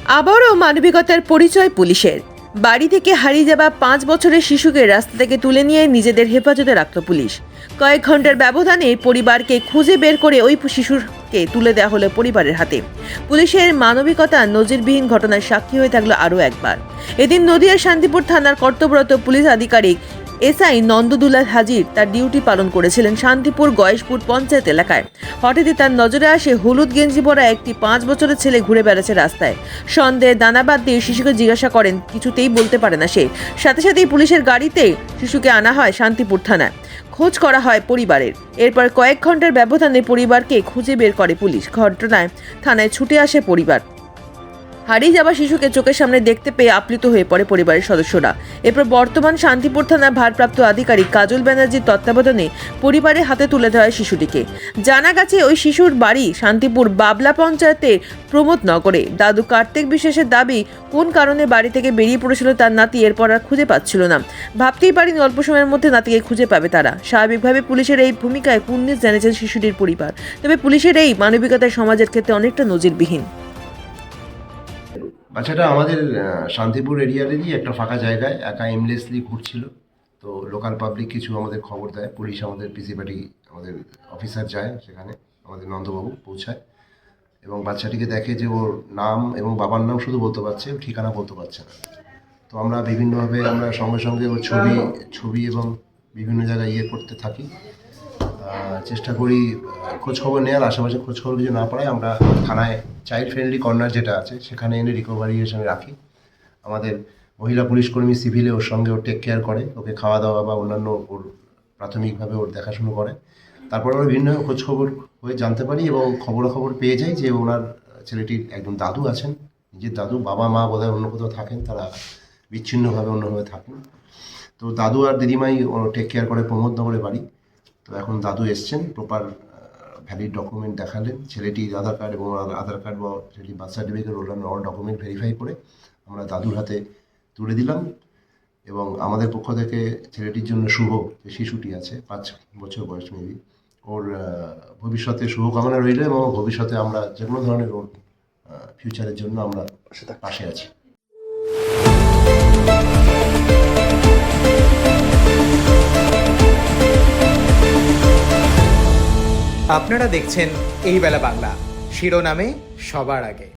আবারও মানবিকতার পরিচয় পুলিশের। বাড়ি থেকে হারিয়ে যাওয়া 5 বছরের শিশুকে রাস্তা থেকে তুলে নিয়ে নিজেদের হেফাজতে রাখল পুলিশ। কয়েক ঘন্টার ব্যবধানে পরিবারকে খুঁজে বের করে ওই শিশুকে তুলে দেওয়া হলো পরিবারের হাতে। পুলিশের মানবিকতা নজিরবিহীন ঘটনার সাক্ষী হয়ে থাকলো আরও একবার। এদিন নদিয়ার শান্তিপুর থানার কর্তব্যরত পুলিশ আধিকারিক এসআই নন্দদুলাল হাজির তার ডিউটি পালন করেছিলেন শান্তিপুর গয়েশপুর পঞ্চায়েত এলাকায়। হঠাৎই তার নজরে আসে হলুদ গেঞ্জি পরা একটি 5 বছরের ছেলে ঘুরে বেড়াচ্ছে রাস্তায়। সন্দেহে দানা বাদ দিয়ে শিশুকে জিজ্ঞাসা করেন, কিছুতেই বলতে পারে না সে। সাথে সাথেই পুলিশের গাড়িতে শিশুকে আনা হয় শান্তিপুর থানায়। খোঁজ করা হয় পরিবারের। এরপর কয়েক ঘন্টার ব্যবধানে পরিবারকে খুঁজে বের করে পুলিশ। ঘটনায় থানায় ছুটে আসে পরিবার। হারিয়ে যাওয়া শিশুকে চোখের সামনে দেখতে পেয়ে আপ্লুত হয়ে পড়ে পরিবারের সদস্যরা। এরপর বর্তমান শান্তিপুর থানার ভারপ্রাপ্ত আধিকারিক কাজল ব্যানার্জির তত্ত্বাবধানে পরিবারের হাতে তুলে দেওয়া হয় শিশুটিকে। জানা গেছে ওই শিশুর বাড়ি শান্তিপুর বাবলা পঞ্চায়েতের প্রমোদনগরে। দাদু কার্তিক বিশ্বাসের দাবি, কোন কারণে বাড়ি থেকে বেরিয়ে পড়েছিল তার নাতি, এরপর আর খুঁজে পাচ্ছিল না। ভাবতেই পারিনি অল্প সময়ের মধ্যে নাতিকে খুঁজে পাবে তারা। স্বাভাবিকভাবে পুলিশের এই ভূমিকায় কুর্নিশ জানিয়েছেন শিশুটির পরিবার। তবে পুলিশের এই মানবিকতা সমাজের ক্ষেত্রে অনেকটা নজিরবিহীন। বাচ্চাটা আমাদের শান্তিপুর এরিয়ারই একটা ফাঁকা জায়গায় একা এমলেসলি ঘুরছিল। তো লোকাল পাবলিক কিছু আমাদের খবর দেয়, পুলিশ আমাদের পিসি পার্টি আমাদের অফিসার যায় সেখানে, আমাদের নন্দবাবু পৌঁছায় এবং বাচ্চাটিকে দেখে যে ওর নাম এবং বাবার নাম শুধু বলতে পারছে, ঠিকানা বলতে পারছে না। তো আমরা বিভিন্নভাবে আমরা সঙ্গে সঙ্গে ওর ছবি এবং বিভিন্ন জায়গায় করতে থাকি, চেষ্টা করি খোঁজখবর নেওয়ার। আশেপাশে খোঁজখবর কিছু না পড়ায় আমরা থানায় চাইল্ড ফ্রেন্ডলি কর্নার যেটা আছে সেখানে এনে রিকভারি হিসেবে রাখি। আমাদের মহিলা পুলিশ কর্মী সিভিলে ওর সঙ্গে ওর টেক কেয়ার করে, ওকে খাওয়া দাওয়া বা অন্যান্য ওর প্রাথমিকভাবে ওর দেখাশুনো করে। তারপর আমরা বিভিন্ন খোঁজখবর হয়ে জানতে পারি এবং খবরাখবর পেয়ে যাই যে ওনার ছেলেটির একজন দাদু আছেন, নিজের দাদু, বাবা মা বোধহয় অন্য কোথাও থাকেন, তারা বিচ্ছিন্নভাবে অন্যভাবে থাকেন। তো দাদু আর দিদিমাই টেক কেয়ার করে প্রমোদনগরে বাড়ি। তো এখন দাদু এসছেন, প্রপার ভ্যালিড ডকুমেন্ট দেখালেন, ছেলেটির আধার কার্ড এবং আধার কার্ড বা ছেলেটির বার্থ সার্টিফিকেট অন্যান্য অল ডকুমেন্ট ভেরিফাই করে আমরা দাদুর হাতে তুলে দিলাম। এবং আমাদের পক্ষ থেকে ছেলেটির জন্য শুভ, যে শিশুটি আছে 5 বছর বয়স মেবি, ওর ভবিষ্যতে শুভকামনা রইল এবং ভবিষ্যতে আমরা যে কোনো ধরনের ওর ফিউচারের জন্য আমরা পাশে আছি। আপনারা দেখছেন এই বেলা বাংলা, শিরোনামে সবার আগে।